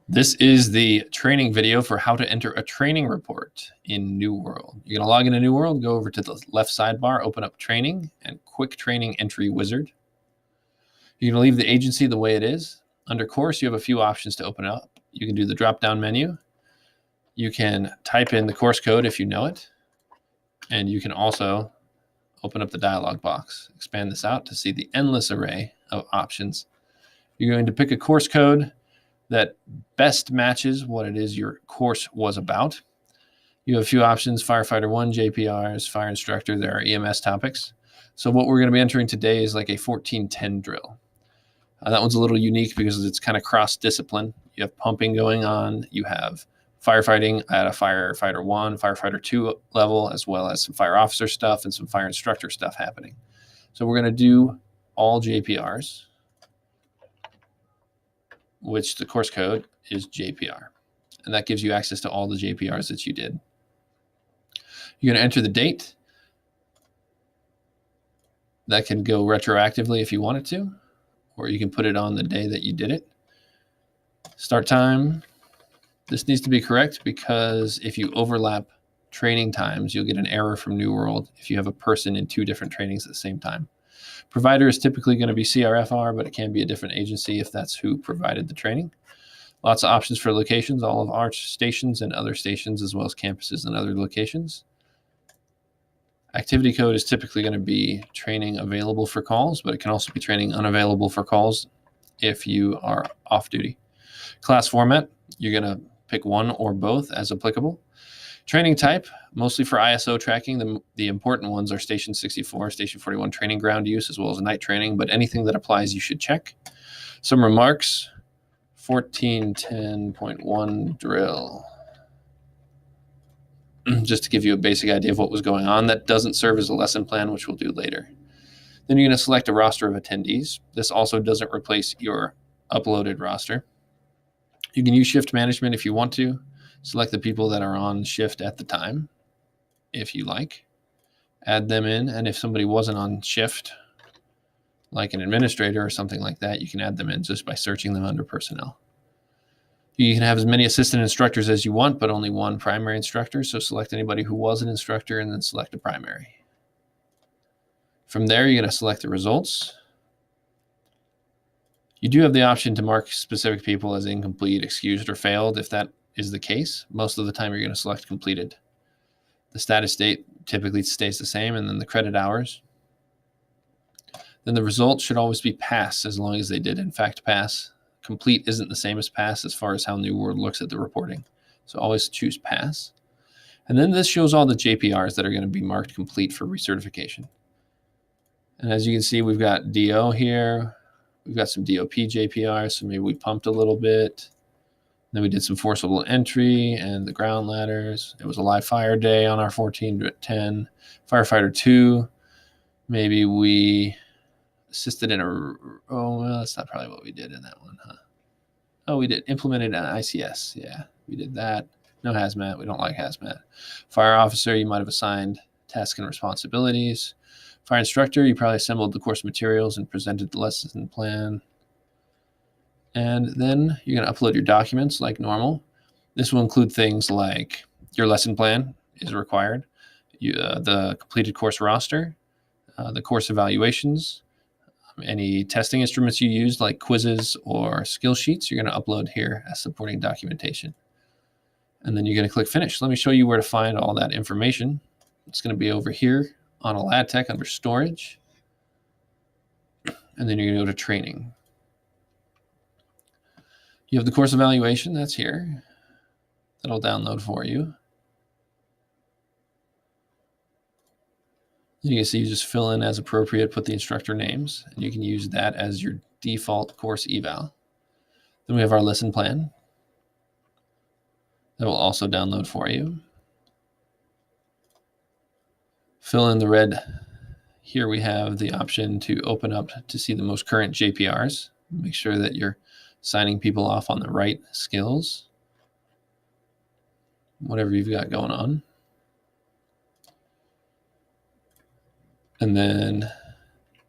This is the training video for how to enter a training report in New World. You're gonna log into New World, go over to the left sidebar, open up training and quick training entry wizard. You're gonna leave the agency the way it is. Under course, you have a few options to open it up. You can do the drop-down menu. You can type in the course code if you know it. And you can also open up the dialog box, expand this out to see the endless array of options. You're going to pick a course code that best matches what it is your course was about. You have a few options: Firefighter 1, JPRs, Fire Instructor, there are EMS topics. So what we're going to be entering today is like a 1410 drill. That one's a little unique because it's kind of cross-discipline. You have pumping going on, you have firefighting at a Firefighter 1, Firefighter 2 level, as well as some fire officer stuff and some fire instructor stuff happening. So we're going to do all JPRs, which the course code is JPR. And that gives you access to all the JPRs that you did. You're going to enter the date. That can go retroactively if you want it to, or you can put it on the day that you did it. Start time. This needs to be correct because if you overlap training times, you'll get an error from New World if you have a person in two different trainings at the same time. Provider is typically going to be CRFR, but it can be a different agency if that's who provided the training. Lots of options for locations, all of our stations and other stations, as well as campuses and other locations. Activity code is typically going to be training available for calls, but it can also be training unavailable for calls if you are off duty. Class format, you're going to pick one or both as applicable. Training type, mostly for ISO tracking. The important ones are Station 64, Station 41 training ground use, as well as night training, but anything that applies you should check. Some remarks, 1410.1 drill. Just to give you a basic idea of what was going on. That doesn't serve as a lesson plan, which we'll do later. Then you're going to select a roster of attendees. This also doesn't replace your uploaded roster. You can use shift management if you want to. Select the people that are on shift at the time, if you like. Add them in, and if somebody wasn't on shift, like an administrator or something like that, you can add them in just by searching them under personnel. You can have as many assistant instructors as you want, but only one primary instructor, so select anybody who was an instructor and then select a primary. From there, you're going to select the results. You do have the option to mark specific people as incomplete, excused, or failed if that is the case. Most of the time you're going to select completed. The status date typically stays the same, and then the credit hours. Then the result should always be pass, as long as they did in fact pass. Complete isn't the same as pass as far as how New World looks at the reporting. So always choose pass. And then this shows all the JPRs that are going to be marked complete for recertification. And as you can see, we've got DO here. We've got some DOP JPRs, so maybe we pumped a little bit. Then we did some forcible entry and the ground ladders. It was a live fire day on our 1410. Firefighter 2, maybe we assisted in a, oh, well, that's not probably what we did in that one, huh? Oh, we did implemented an ICS. Yeah, we did that. No hazmat. We don't like hazmat. Fire officer, you might have assigned tasks and responsibilities. Fire instructor, you probably assembled the course materials and presented the lesson plan. And then you're going to upload your documents like normal. This will include things like your lesson plan is required, the completed course roster, the course evaluations, any testing instruments you used like quizzes or skill sheets, you're going to upload here as supporting documentation. And then you're going to click finish. Let me show you where to find all that information. It's going to be over here on AladTech under storage. And then you're going to go to training. You have the course evaluation, that's here. That'll download for you. And you can see you just fill in as appropriate, put the instructor names, and you can use that as your default course eval. Then we have our lesson plan. That will also download for you. Fill in the red. Here we have the option to open up to see the most current JPRs. Make sure that you're signing people off on the right skills, whatever you've got going on. And then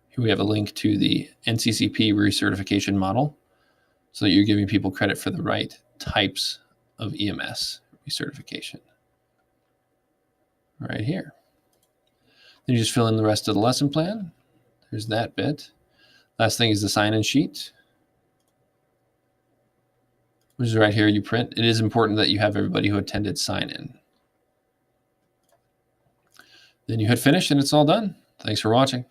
here we have a link to the NCCP recertification model so that you're giving people credit for the right types of EMS recertification right here. Then you just fill in the rest of the lesson plan. There's that bit. Last thing is the sign-in sheet, which is right here you print. It is important that you have everybody who attended sign in. Then you hit finish and it's all done. Thanks for watching.